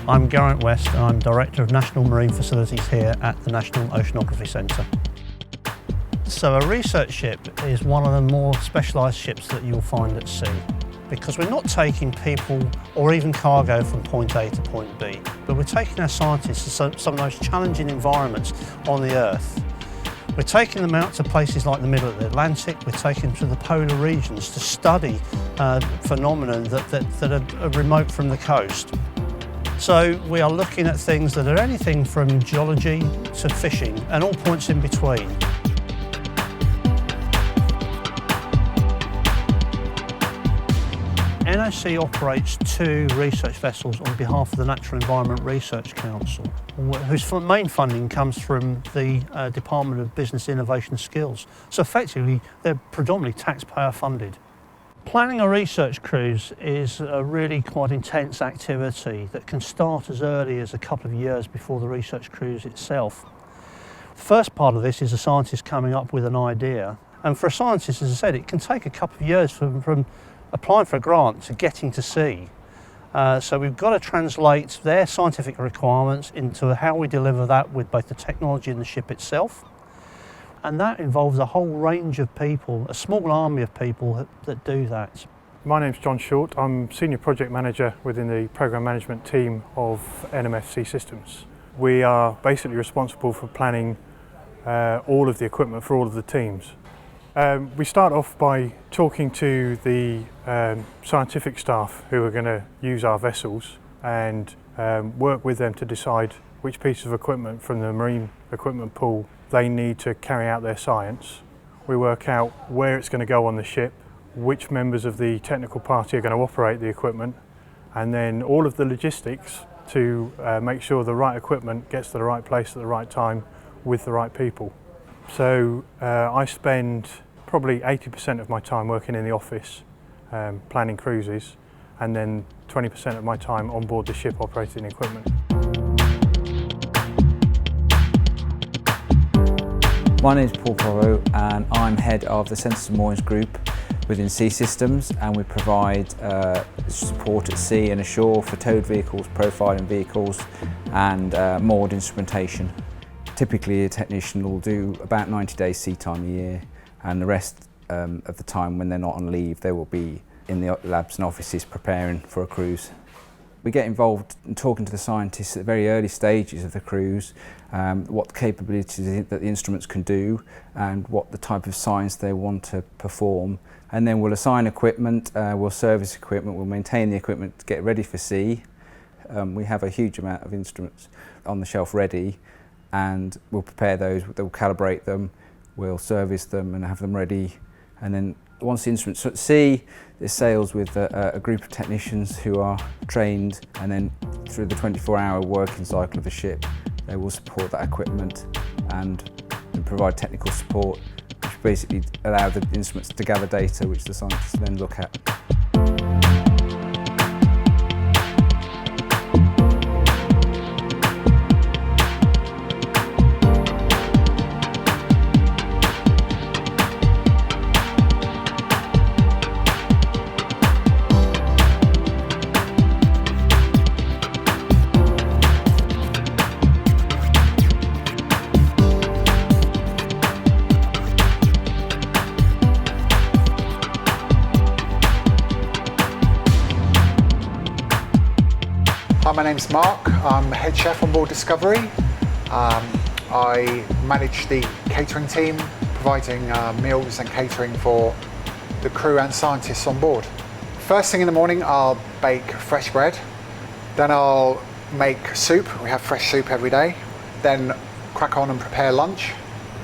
I'm Geraint West and I'm Director of National Marine Facilities here at the National Oceanography Centre. So a research ship is one of the more specialised ships that you'll find at sea, because we're not taking people or even cargo from point A to point B, but we're taking our scientists to some of the most challenging environments on the Earth. We're taking them out to places like the middle of the Atlantic, we're taking them to the polar regions to study phenomena that are remote from the coast. So we are looking at things that are anything from geology to fishing and all points in between. NOC operates 2 research vessels on behalf of the Natural Environment Research Council, whose main funding comes from the Department of Business Innovation Skills. So effectively, they're predominantly taxpayer funded. Planning a research cruise is a really quite intense activity that can start as early as a couple of years before the research cruise itself. The first part of this is a scientist coming up with an idea, and for a scientist, as I said, it can take a couple of years from applying for a grant to getting to sea. So we've got to translate their scientific requirements into how we deliver that with both the technology and the ship itself. And that involves a whole range of people, a small army of people that do that. My name's John Short. I'm Senior Project Manager within the Programme Management team of NMF Sea Systems. We are basically responsible for planning all of the equipment for all of the teams. We start off by talking to the scientific staff who are going to use our vessels and work with them to decide which piece of equipment from the marine equipment pool they need to carry out their science. We work out where it's going to go on the ship, which members of the technical party are going to operate the equipment, and then all of the logistics to make sure the right equipment gets to the right place at the right time with the right people. So I spend probably 80% of my time working in the office planning cruises, and then 20% of my time on board the ship operating equipment. My name is Paul Porro and I'm head of the Sensors and Moorings Group within Sea Systems, and we provide support at sea and ashore for towed vehicles, profiling vehicles and moored instrumentation. Typically a technician will do about 90 days sea time a year, and the rest of the time when they're not on leave they will be in the labs and offices preparing for a cruise. We get involved in talking to the scientists at the very early stages of the cruise, what capabilities that the instruments can do and what the type of science they want to perform. And then we'll assign equipment, we'll service equipment, we'll maintain the equipment to get ready for sea. We have a huge amount of instruments on the shelf ready, and we'll prepare those, we'll calibrate them, we'll service them and have them ready. And then once the instruments are at sea, it sails with a group of technicians who are trained, and then through the 24-hour working cycle of the ship, they will support that equipment and provide technical support, which basically allow the instruments to gather data which the scientists then look at. Hi, my name's Mark. I'm head chef on board Discovery. I manage the catering team, providing meals and catering for the crew and scientists on board. First thing in the morning, I'll bake fresh bread. Then I'll make soup. We have fresh soup every day. Then crack on and prepare lunch.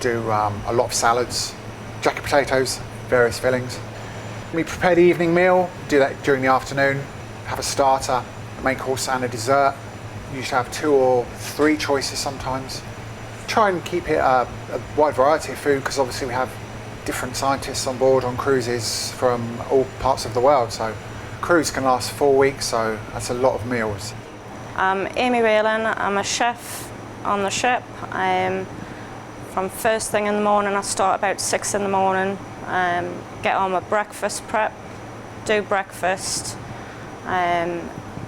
Do a lot of salads, jacket potatoes, various fillings. We prepare the evening meal, do that during the afternoon, have a starter, a main course and a dessert. Usually have 2 or 3 choices sometimes. Try and keep it a wide variety of food, because obviously we have different scientists on board on cruises from all parts of the world. So cruise can last 4 weeks, so that's a lot of meals. I'm Amy Whalen. I'm a chef on the ship. From first thing in the morning, I start about 6 in the morning, get on with breakfast prep, do breakfast,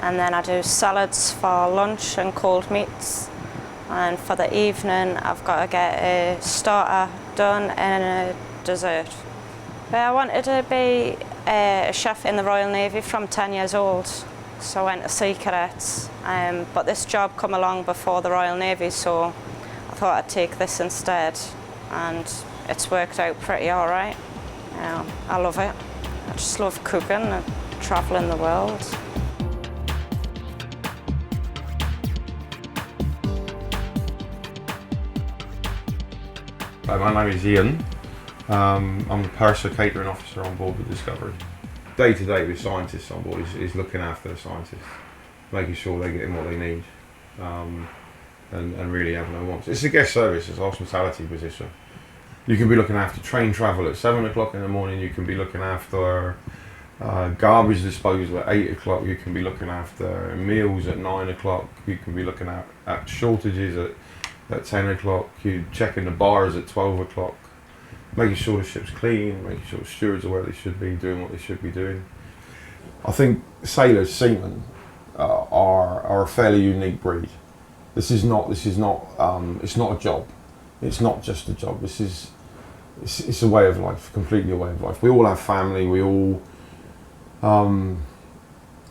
and then I do salads for lunch and cold meats. And for the evening, I've got to get a starter done and a dessert. I wanted to be a chef in the Royal Navy from 10 years old, so I went to Sea Cadets. But this job come along before the Royal Navy, so I thought I'd take this instead, and it's worked out pretty all right. I love it. I just love cooking and travelling the world. Hi, my name is Ian. I'm a purser catering officer on board the Discovery. Day to day with scientists on board is looking after the scientists, making sure they're getting what they need, and really having no wants. It's a guest service, it's a hospitality position. You can be looking after train travel at 7 o'clock in the morning, you can be looking after garbage disposal at 8 o'clock, you can be looking after meals at 9 o'clock, you can be looking at shortages at 10 o'clock, you checking the bars at 12 o'clock, making sure the ship's clean, making sure the stewards are where they should be, doing what they should be doing. I think sailors, seamen, are a fairly unique breed. It's not a job. It's not just a job. It's a way of life, completely a way of life. We all have family. We all have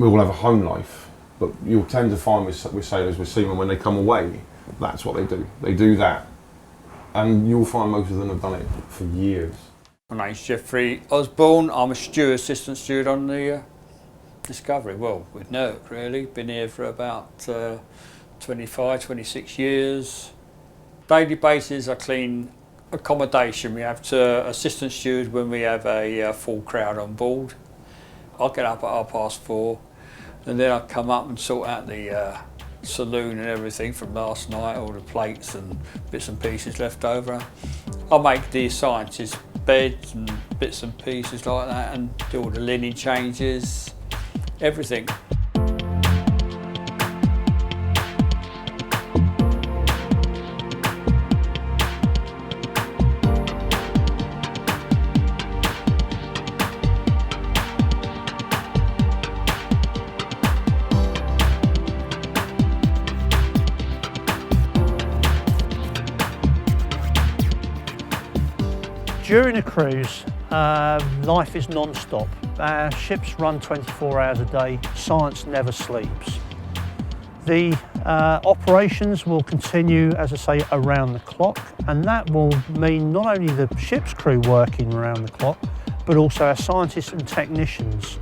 a home life. But you'll tend to find with sailors, with seamen, when they come away, that's what they do. They do that, and you'll find most of them have done it for years. My name's Jeffrey Osborne. I'm a assistant steward on the Discovery. Well, with NERC really. Been here for about 25, 26 years. Daily basis, I clean accommodation. We have to assistant steward when we have a full crowd on board. I'll get up at 4:30, and then I come up and sort out the saloon and everything from last night, all the plates and bits and pieces left over. I make the scientists' beds and bits and pieces like that, and do all the linen changes, everything. During a cruise, life is non-stop. Our ships run 24 hours a day. Science never sleeps. The operations will continue, as I say, around the clock, and that will mean not only the ship's crew working around the clock, but also our scientists and technicians.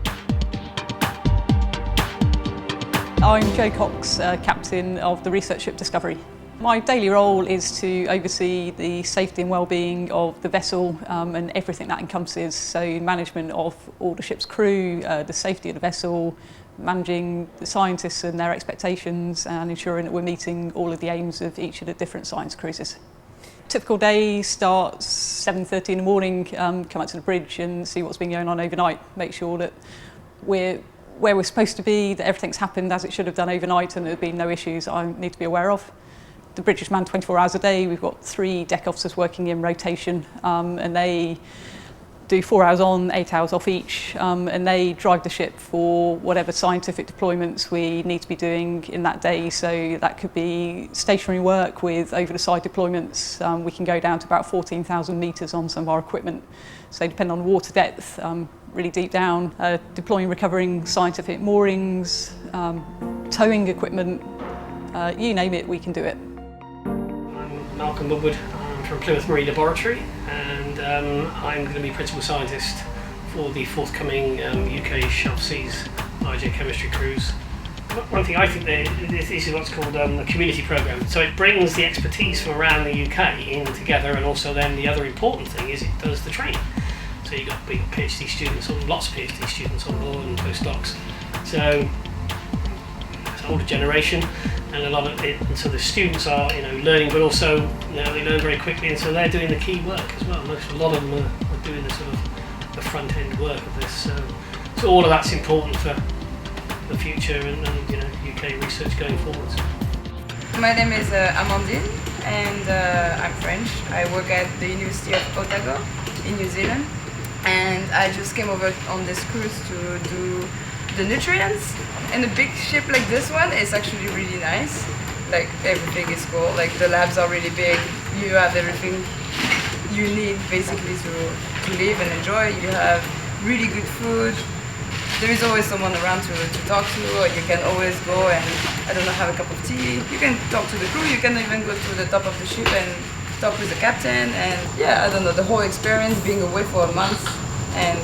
I'm Jo Cox, captain of the research ship Discovery. My daily role is to oversee the safety and well-being of the vessel and everything that encompasses, so management of all the ship's crew, the safety of the vessel, managing the scientists and their expectations, and ensuring that we're meeting all of the aims of each of the different science cruises. Typical day starts 7:30 in the morning, come out to the bridge and see what's been going on overnight, make sure that we're where we're supposed to be, that everything's happened as it should have done overnight and there have been no issues I need to be aware of. The bridge is manned 24 hours a day. We've got 3 deck officers working in rotation, and they do 4 hours on, 8 hours off each, and they drive the ship for whatever scientific deployments we need to be doing in that day. So that could be stationary work with over-the-side deployments. We can go down to about 14,000 metres on some of our equipment. So depending on water depth, really deep down, deploying, recovering scientific moorings, towing equipment, you name it, we can do it. I'm Malcolm Woodward, I'm from Plymouth Marine Laboratory, and I'm going to be Principal Scientist for the forthcoming UK Shelf Seas IJ Chemistry cruise. One thing I think this is what's called a community programme, so it brings the expertise from around the UK in together, and also then the other important thing is it does the training. So you've got big PhD students, lots of PhD students on board and postdocs. So it's an older generation, and a lot of it, and so the students are learning, but also they learn very quickly, and so they're doing the key work as well. A lot of them are doing the sort of the front end work of this. So all of that's important for the future and UK research going forwards. My name is Amandine, and I'm French. I work at the University of Otago in New Zealand, and I just came over on this cruise to do the nutrients. And a big ship like this one is actually really nice. Like everything is cool. Like the labs are really big. You have everything you need basically to live and enjoy. You have really good food. There is always someone around to talk to, or you can always go and, I don't know, have a cup of tea. You can talk to the crew, you can even go to the top of the ship and talk with the captain. And yeah, I don't know, the whole experience being away for a month, and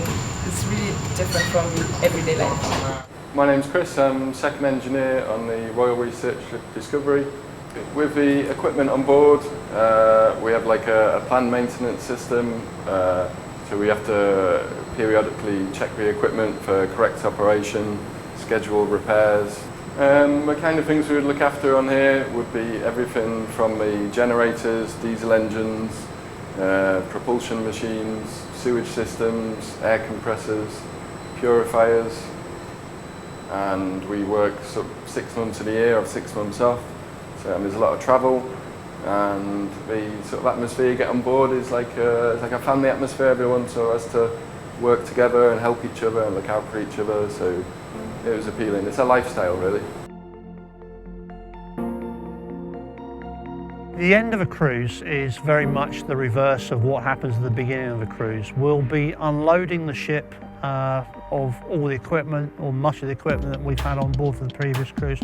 it's really different from everyday life. My name's Chris, I'm second engineer on the Royal Research Ship Discovery. With the equipment on board, we have like a planned maintenance system, so we have to periodically check the equipment for correct operation, schedule repairs. The kind of things we would look after on here would be everything from the generators, diesel engines, propulsion machines, sewage systems, air compressors, purifiers. And we work 6 months of the year, or 6 months off. So there's a lot of travel, and the sort of atmosphere you get on board is like it's like a family atmosphere. Everyone sort of has to work together and help each other and look out for each other. So it was appealing. It's a lifestyle, really. The end of a cruise is very much the reverse of what happens at the beginning of a cruise. We'll be unloading the ship of all the equipment, or much of the equipment that we've had on board for the previous cruise.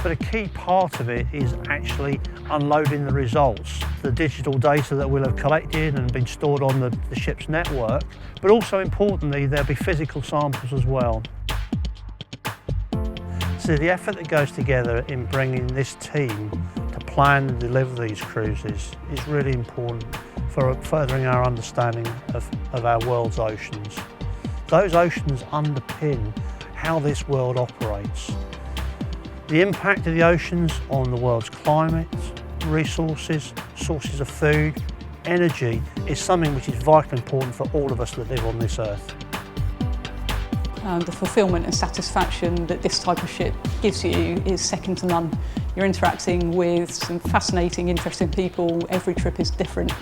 But a key part of it is actually unloading the results, the digital data that we'll have collected and been stored on the ship's network. But also importantly, there'll be physical samples as well. So the effort that goes together in bringing this team to plan and deliver these cruises is really important for furthering our understanding of our world's oceans. Those oceans underpin how this world operates. The impact of the oceans on the world's climate, resources, sources of food, energy is something which is vitally important for all of us that live on this earth. The fulfilment and satisfaction that this type of ship gives you is second to none. You're interacting with some fascinating, interesting people. Every trip is different.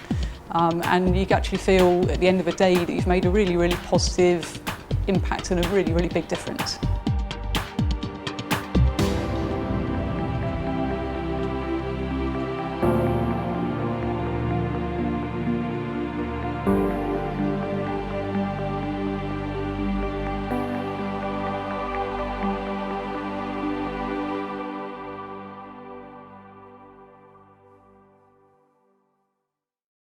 And you actually feel at the end of the day that you've made a really, really positive impact and a really, really big difference.